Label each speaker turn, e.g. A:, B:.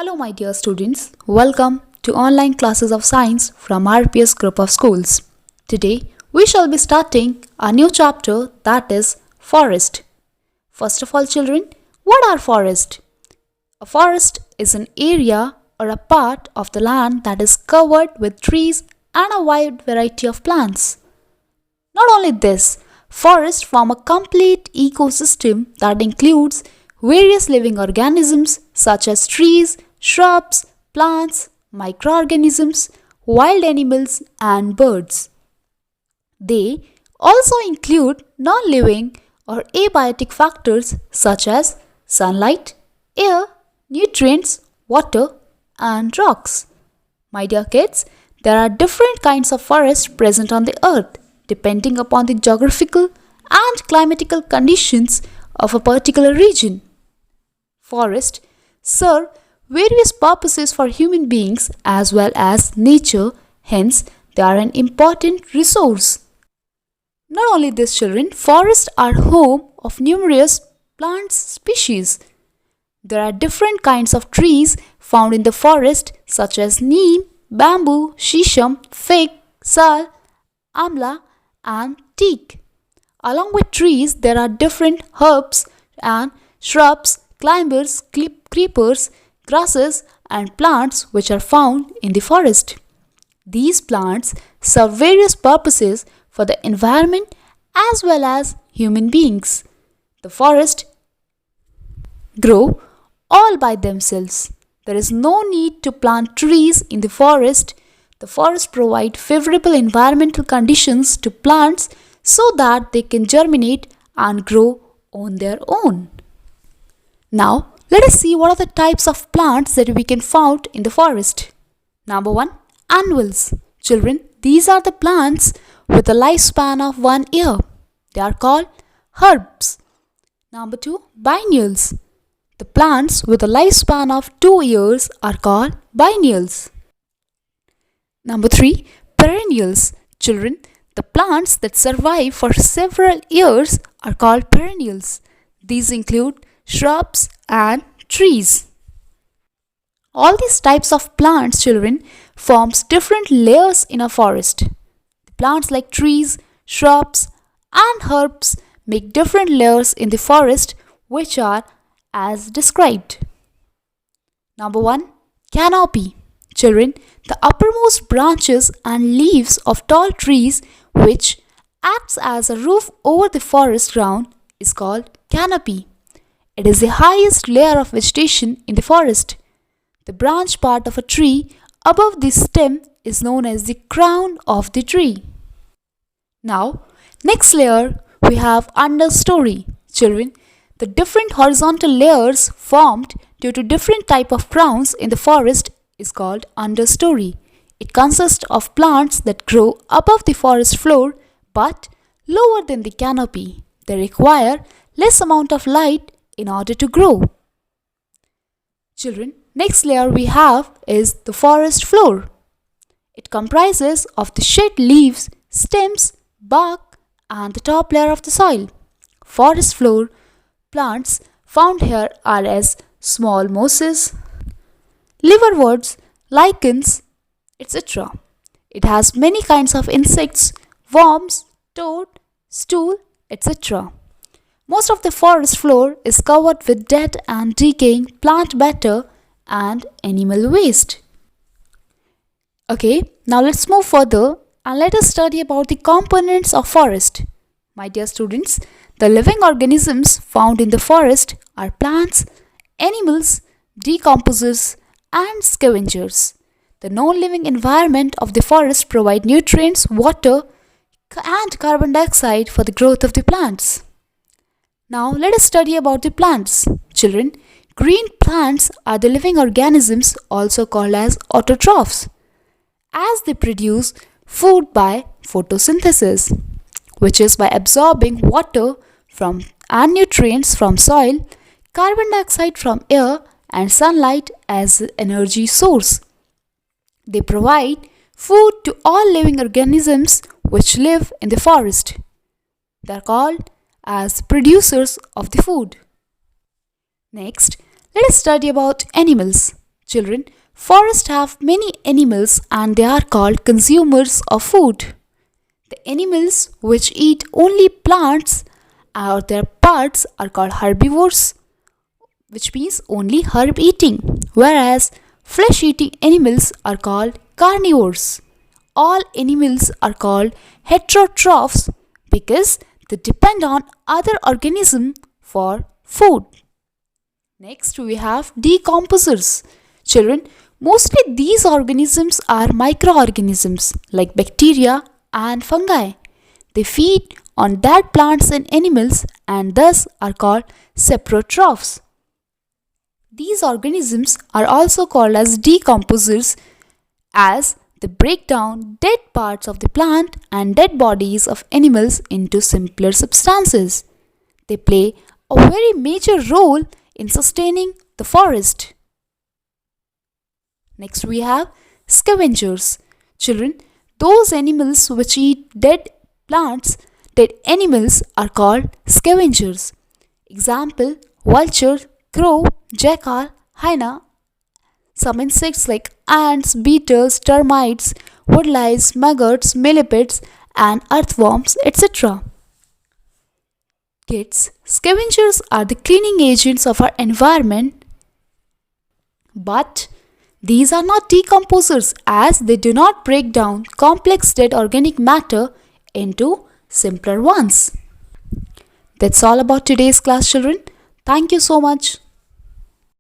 A: Hello, my dear students. Welcome to online classes of science from RPS Group of Schools. Today, we shall be starting a new chapter, that is forest. First of all, children, what are forests? A forest is an area or a part of the land that is covered with trees and a wide variety of plants. Not only this, forests form a complete ecosystem that includes various living organisms such as trees, shrubs, plants, microorganisms, wild animals, and birds. They also include non living or abiotic factors such as sunlight, air, nutrients, water, and rocks. My dear kids, there are different kinds of forests present on the earth depending upon the geographical and climatical conditions of a particular region. Forests serve various purposes for human beings as well as nature, hence, they are an important resource. Not only this, children, forests are home of numerous plant species. There are different kinds of trees found in the forest such as neem, bamboo, shisham, fig, sal, amla, and teak. Along with trees, there are different herbs and shrubs, climbers, creepers, grasses, and plants which are found in the forest. These plants serve various purposes for the environment as well as human beings. The forest grow all by themselves. There is no need to plant trees in the forest. The forest provides favorable environmental conditions to plants so that they can germinate and grow on their own. Now, let us see what are the types of plants that we can find in the forest. Number 1. Annuals. Children, these are the plants with a lifespan of 1 year. They are called herbs. Number 2. Biennials. The plants with a lifespan of 2 years are called biennials. Number 3. Perennials. Children, the plants that survive for several years are called perennials. These include shrubs and trees. All these types of plants, children, forms different layers in a forest. Plants like trees, shrubs, and herbs make different layers in the forest which are as described. Number 1. Canopy. Children, the uppermost branches and leaves of tall trees which acts as a roof over the forest ground is called canopy. It is the highest layer of vegetation in the forest. The branch part of a tree above the stem is known as the crown of the tree. Now, next layer we have understory. Children, the different horizontal layers formed due to different type of crowns in the forest is called understory. It consists of plants that grow above the forest floor but lower than the canopy. They require less amount of light in order to grow. Children, next layer we have is the forest floor. It comprises of the shed leaves, stems, bark, and the top layer of the soil. Forest floor plants found here are as small mosses, liverworts, lichens, etc. It has many kinds of insects, worms, toad, stool, etc. Most of the forest floor is covered with dead and decaying plant matter and animal waste. Okay, now let's move further and let us study about the components of forest. My dear students, the living organisms found in the forest are plants, animals, decomposers, and scavengers. The non-living environment of the forest provide nutrients, water, and carbon dioxide for the growth of the plants. Now let us study about the plants. Children, green plants are the living organisms also called as autotrophs, as they produce food by photosynthesis, which is by absorbing water from and nutrients from soil, carbon dioxide from air, and sunlight as energy source. They provide food to all living organisms which live in the forest. They are called as producers of the food. Next, let us study about animals. Children, forests have many animals and they are called consumers of food. The animals which eat only plants or their parts are called herbivores, which means only herb eating, whereas flesh eating animals are called carnivores. All animals are called heterotrophs because they depend on other organisms for food. Next, we have decomposers. Children, mostly these organisms are microorganisms like bacteria and fungi. They feed on dead plants and animals and thus are called saprotrophs. These organisms are also called as decomposers as they break down dead parts of the plant and dead bodies of animals into simpler substances. They play a very major role in sustaining the forest. Next, we have scavengers. Children, those animals which eat dead plants, dead animals are called scavengers. Example, vulture, crow, jackal, hyena. Some insects like ants, beetles, termites, woodlice, maggots, millipedes, and earthworms, etc. Kids, scavengers are the cleaning agents of our environment, but these are not decomposers as they do not break down complex dead organic matter into simpler ones. That's all about today's class, children. Thank you so much.